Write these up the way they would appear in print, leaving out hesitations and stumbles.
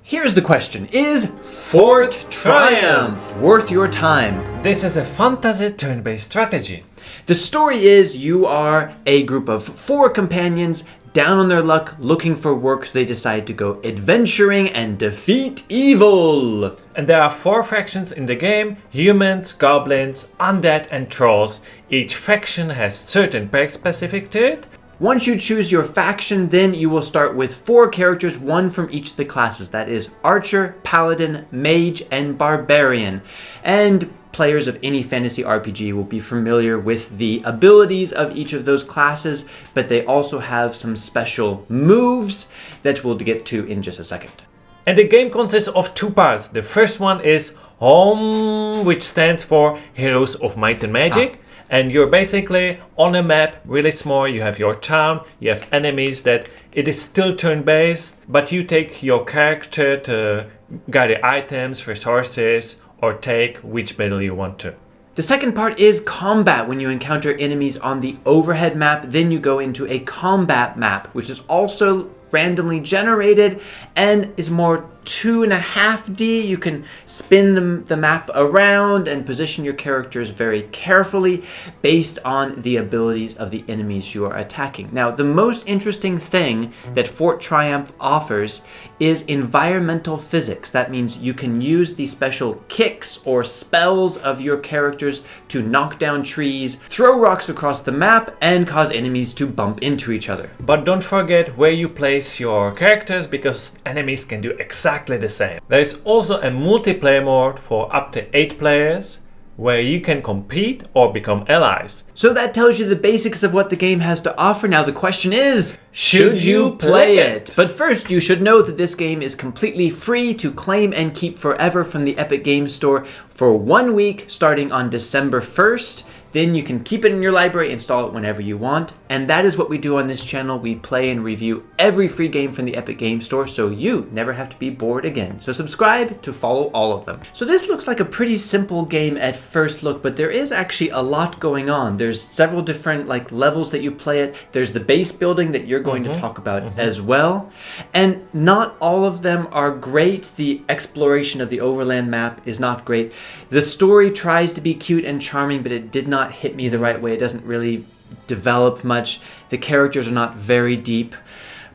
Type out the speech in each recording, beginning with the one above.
Here's the question. Is Fort Triumph worth your time? This is a fantasy turn-based strategy. The story is you are a group of 4 companions down on their luck looking for work, so they decide to go adventuring and defeat evil. And there are 4 factions in the game: humans, goblins, undead and trolls. Each faction has certain perks specific to it. Once you choose your faction, then you will start with 4 characters, 1 from each of the classes. That is Archer, Paladin, Mage, and Barbarian. And players of any fantasy RPG will be familiar with the abilities of each of those classes, but they also have some special moves that we'll get to in just a second. And the game consists of 2 parts. The first one is HoMM, which stands for Heroes of Might and Magic. And you're basically on a map, really small. You have your town, you have enemies. That it is still turn-based, but you take your character to gather items, resources, or take which battle you want to. The second part is combat. When you encounter enemies on the overhead map, then you go into a combat map, which is also randomly generated and is more 2.5D. You can spin the map around and position your characters very carefully based on the abilities of the enemies you are attacking. Now, the most interesting thing that Fort Triumph offers is environmental physics. That means you can use the special kicks or spells of your characters to knock down trees, throw rocks across the map, and cause enemies to bump into each other. But don't forget where you place your characters, because enemies can do exactly the same. There is also a multiplayer mode for up to 8 players where you can compete or become allies. So that tells you the basics of what the game has to offer. Now the question is, should you play it? But first, you should know that this game is completely free to claim and keep forever from the Epic Games Store for 1 week starting on December 1st. Then you can keep it in your library, install it whenever you want. And that is what we do on this channel. We play and review every free game from the Epic Games Store, so you never have to be bored again. So subscribe to follow all of them. So this looks like a pretty simple game at first look, but there is actually a lot going on. There's several different levels that you play at. There's the base building that you're going to talk about as well. And not all of them are great. The exploration of the overland map is not great. The story tries to be cute and charming, but it did not hit me the right way. It doesn't really develop much. The characters are not very deep.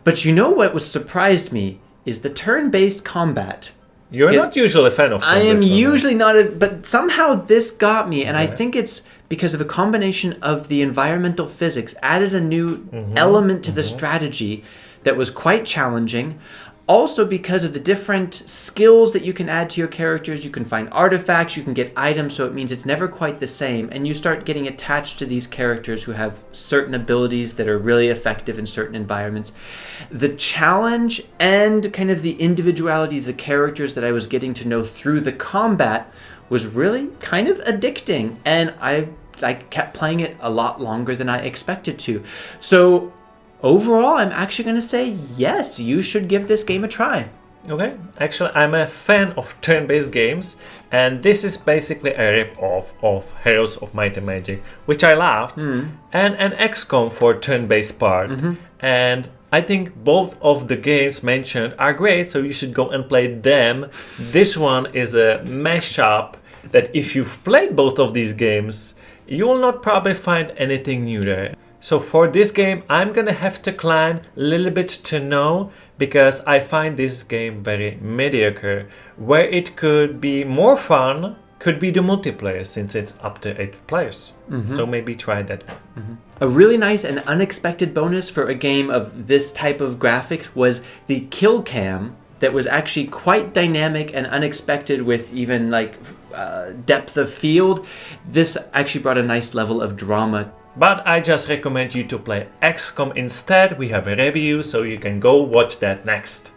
But you know what surprised me is the turn-based combat. You're not usually a fan of I am usually not, but somehow this got me, and I think it's because of a combination of the environmental physics, added a new element to the strategy that was quite challenging. Also because of the different skills that you can add to your characters. You can find artifacts, you can get items, so it means it's never quite the same. And you start getting attached to these characters who have certain abilities that are really effective in certain environments. The challenge and kind of the individuality of the characters that I was getting to know through the combat was really kind of addicting. And I kept playing it a lot longer than I expected to. So overall, I'm actually going to say yes, you should give this game a try. Okay, actually I'm a fan of turn-based games, and this is basically a rip-off of Heroes of Might and Magic, which I loved, and an XCOM for turn-based part. And I think both of the games mentioned are great, so you should go and play them. This one is a mashup that if you've played both of these games, you will not probably find anything new there. So for this game, I'm gonna have to climb a little bit to know, because I find this game very mediocre. Where it could be more fun could be the multiplayer, since it's up to 8 players. So maybe try that one. A really nice and unexpected bonus for a game of this type of graphics was the kill cam that was actually quite dynamic and unexpected, with even depth of field. This actually brought a nice level of drama. But I just recommend you to play XCOM instead. We have a review, so you can go watch that next.